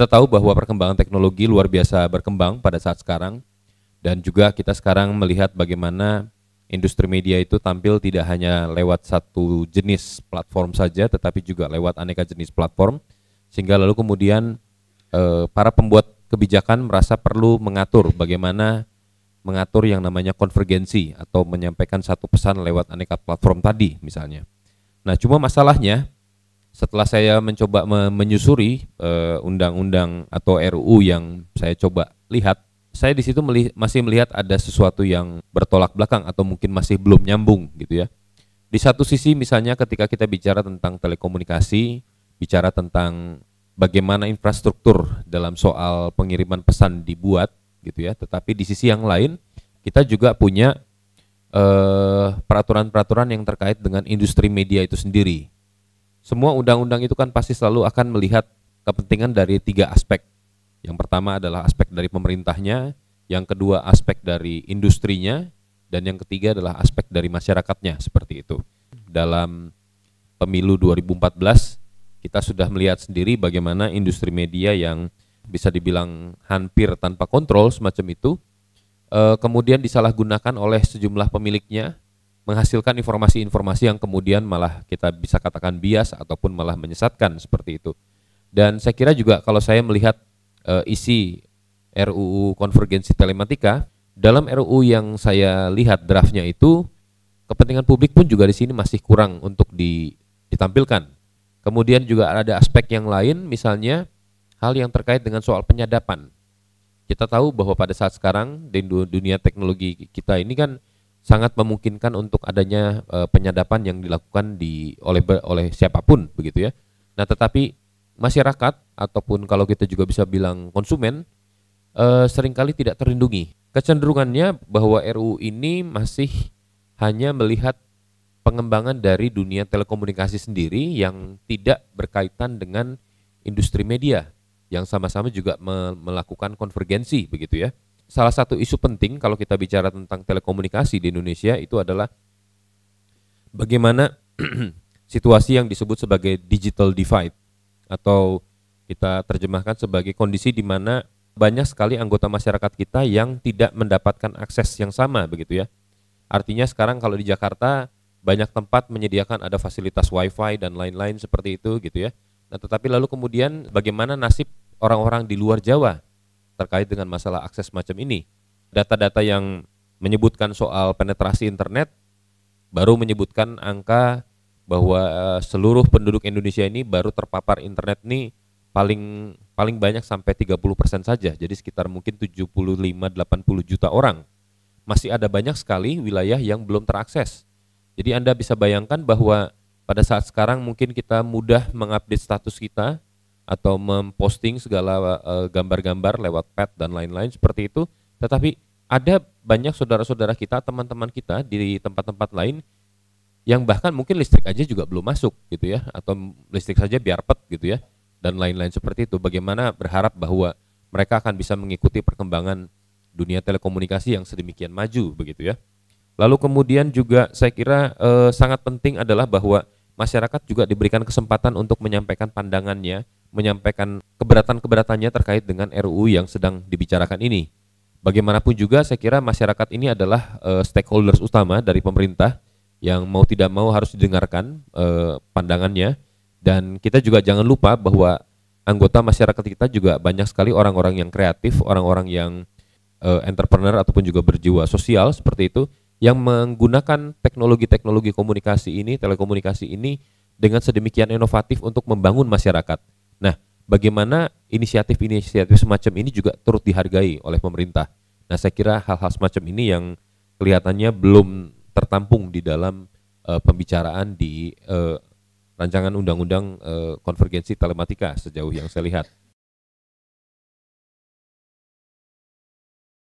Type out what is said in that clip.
Kita tahu bahwa perkembangan teknologi luar biasa berkembang pada saat sekarang, dan juga kita sekarang melihat bagaimana industri media itu tampil tidak hanya lewat satu jenis platform saja, tetapi juga lewat aneka jenis platform, sehingga lalu kemudian para pembuat kebijakan merasa perlu mengatur bagaimana mengatur yang namanya konvergensi atau menyampaikan satu pesan lewat aneka platform tadi misalnya. Nah, cuma masalahnya setelah saya mencoba menyusuri undang-undang atau RUU yang saya coba lihat, saya di situ masih melihat ada sesuatu yang bertolak belakang atau mungkin masih belum nyambung gitu ya. Di satu sisi misalnya ketika kita bicara tentang telekomunikasi, bicara tentang bagaimana infrastruktur dalam soal pengiriman pesan dibuat gitu ya, tetapi di sisi yang lain kita juga punya peraturan-peraturan yang terkait dengan industri media itu sendiri. Semua undang-undang itu kan pasti selalu akan melihat kepentingan dari 3 aspek. Yang pertama adalah aspek dari pemerintahnya, yang kedua aspek dari industrinya, dan yang ketiga adalah aspek dari masyarakatnya, seperti itu. Dalam pemilu 2014, kita sudah melihat sendiri bagaimana industri media yang bisa dibilang hampir tanpa kontrol semacam itu, kemudian disalahgunakan oleh sejumlah pemiliknya, menghasilkan informasi-informasi yang kemudian malah kita bisa katakan bias ataupun malah menyesatkan seperti itu. Dan saya kira juga kalau saya melihat isi RUU konvergensi telematika, dalam RUU yang saya lihat draftnya itu, kepentingan publik pun juga di sini masih kurang untuk ditampilkan. Kemudian juga ada aspek yang lain, misalnya hal yang terkait dengan soal penyadapan. Kita tahu bahwa pada saat sekarang di dunia teknologi kita ini kan sangat memungkinkan untuk adanya penyadapan yang dilakukan oleh siapapun begitu ya. Nah, tetapi masyarakat ataupun kalau kita juga bisa bilang konsumen seringkali tidak terlindungi. Kecenderungannya bahwa RUU ini masih hanya melihat pengembangan dari dunia telekomunikasi sendiri yang tidak berkaitan dengan industri media yang sama-sama juga melakukan konvergensi begitu ya. Salah satu isu penting kalau kita bicara tentang telekomunikasi di Indonesia itu adalah bagaimana situasi yang disebut sebagai digital divide, atau kita terjemahkan sebagai kondisi di mana banyak sekali anggota masyarakat kita yang tidak mendapatkan akses yang sama begitu ya. Artinya sekarang kalau di Jakarta banyak tempat menyediakan ada fasilitas wifi dan lain-lain seperti itu gitu ya. Nah, tetapi lalu kemudian bagaimana nasib orang-orang di luar Jawa terkait dengan masalah akses macam ini. Data-data yang menyebutkan soal penetrasi internet baru menyebutkan angka bahwa seluruh penduduk Indonesia ini baru terpapar internet ini paling banyak sampai 30% saja. Jadi sekitar mungkin 75-80 juta orang. Masih ada banyak sekali wilayah yang belum terakses. Jadi Anda bisa bayangkan bahwa pada saat sekarang mungkin kita mudah mengupdate status kita atau memposting segala gambar-gambar lewat pet dan lain-lain seperti itu, tetapi ada banyak saudara-saudara kita, teman-teman kita di tempat-tempat lain yang bahkan mungkin listrik aja juga belum masuk gitu ya, atau listrik saja biar pet gitu ya, dan lain-lain seperti itu. Bagaimana berharap bahwa mereka akan bisa mengikuti perkembangan dunia telekomunikasi yang sedemikian maju begitu ya. Lalu kemudian juga saya kira sangat penting adalah bahwa masyarakat juga diberikan kesempatan untuk menyampaikan pandangannya, menyampaikan keberatan-keberatannya terkait dengan RUU yang sedang dibicarakan ini. Bagaimanapun juga saya kira masyarakat ini adalah stakeholders utama dari pemerintah yang mau tidak mau harus didengarkan pandangannya, dan kita juga jangan lupa bahwa anggota masyarakat kita juga banyak sekali orang-orang yang kreatif, orang-orang yang entrepreneur ataupun juga berjiwa sosial seperti itu, yang menggunakan teknologi-teknologi komunikasi ini, telekomunikasi ini dengan sedemikian inovatif untuk membangun masyarakat. Nah, bagaimana inisiatif-inisiatif semacam ini juga turut dihargai oleh pemerintah. Nah, saya kira hal-hal semacam ini yang kelihatannya belum tertampung di dalam pembicaraan di rancangan undang-undang konvergensi telematika sejauh yang saya lihat.